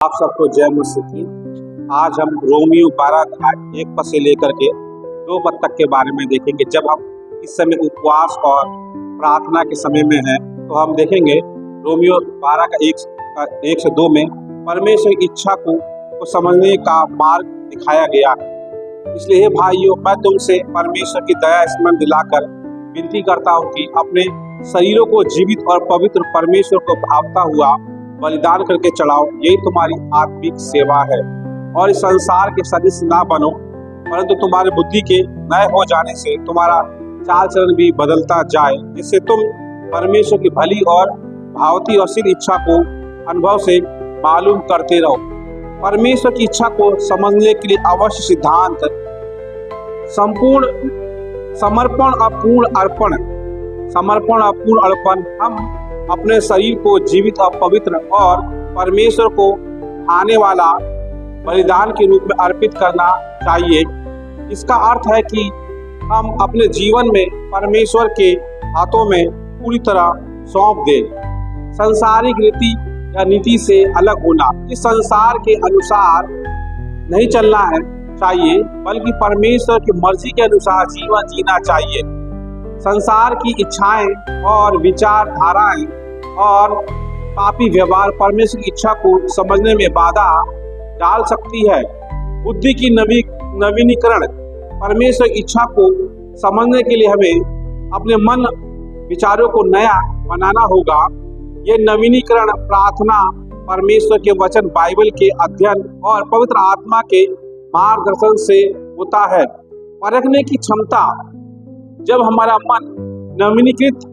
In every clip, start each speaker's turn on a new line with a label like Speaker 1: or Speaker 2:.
Speaker 1: आप सबको जय मसीह। आज हम रोमियो 12 अध्याय 1 पद से लेकर के 2 पद तक के बारे में देखेंगे। जब हम इस समय उपवास और प्रार्थना के समय में हैं तो हम देखेंगे रोमियो 12 का 1 से 2 में परमेश्वर की इच्छा को समझने का मार्ग दिखाया गया है। इसलिए हे भाइयों, मैं तुमसे परमेश्वर की दया स्मरण दिलाकर विनती करता हूँ कि अपने शरीरों को जीवित और पवित्र परमेश्वर को भावता हुआ बलिदान करके चढ़ाओ, यही तुम्हारी आत्मिक सेवा है। और इस संसार के सदस्य ना बनो, परंतु तुम्हारे बुद्धि के नए हो जाने से तुम्हारा चाल चलन भी बदलता जाए, जिससे तुम परमेश्वर की भली और भावती और सिद्ध इच्छा को अनुभव से मालूम करते रहो। परमेश्वर की इच्छा को समझने के लिए अवश्य सिद्धांत संपूर्ण समर्पण अपूर्ण अर्पण हम अपने शरीर को जीवित और पवित्र और परमेश्वर को आने वाला बलिदान के रूप में अर्पित करना चाहिए। इसका अर्थ है कि हम अपने जीवन में परमेश्वर के हाथों में पूरी तरह सौंप दें। सांसारिक रीति या नीति से अलग होना, इस संसार के अनुसार नहीं चलना है चाहिए, बल्कि परमेश्वर की मर्जी के अनुसार जीवन जीना चाहिए। संसार की इच्छाएं और विचारधाराएं और पापी व्यवहार परमेश्वर की इच्छा को समझने में बाधा डाल सकती है। बुद्धि की नवीनीकरण, परमेश्वर की इच्छा को समझने के लिए हमें अपने मन विचारों को नया बनाना होगा। ये नवीनीकरण प्रार्थना, परमेश्वर के वचन, बाइबल के अध्ययन और पवित्र आत्मा के मार्गदर्शन से होता है। परखने की क्षमता, जब हमारा मन नवीनीकृत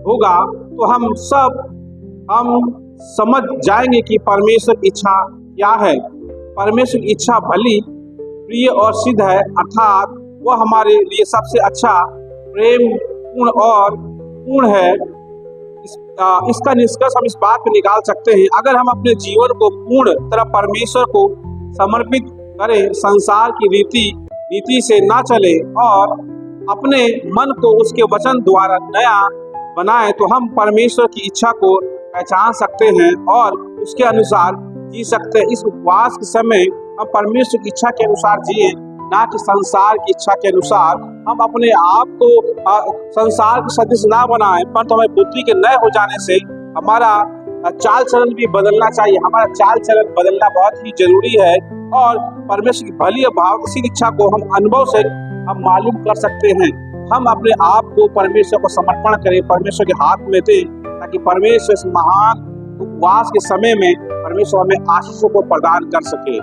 Speaker 1: होगा तो हम समझ जाएंगे कि परमेश्वर की इच्छा क्या है। परमेश्वर की इच्छा भली, प्रिय और सिद्ध है, अर्थात वह हमारे लिए सबसे अच्छा, प्रेम पूर्ण और पूर्ण है। इसका निष्कर्ष हम इस बात पर निकाल सकते हैं, अगर हम अपने जीवन को पूर्ण तरह परमेश्वर को समर्पित करें, संसार की नीति से ना चले और अपने मन को उसके वचन द्वारा नया बनाए, तो हम परमेश्वर की इच्छा को पहचान सकते हैं और उसके अनुसार जी सकते हैं। इस उपवास के समय हम परमेश्वर की इच्छा के अनुसार जिए, ना कि संसार की इच्छा के अनुसार। हम अपने आप को संसार के सदस्य ना बनाएं, परंतु हमें बुद्धि के नए हो जाने से हमारा चाल चलन भी बदलना चाहिए। हमारा चाल चलन बदलना बहुत ही जरूरी है और परमेश्वर की भली और भावती इच्छा को हम अनुभव से हम मालूम कर सकते हैं। हम अपने आप को परमेश्वर को समर्पण करें, परमेश्वर के हाथ में दें, ताकि परमेश्वर इस महान उपवास के समय में परमेश्वर हमें आशीषों को प्रदान कर सके।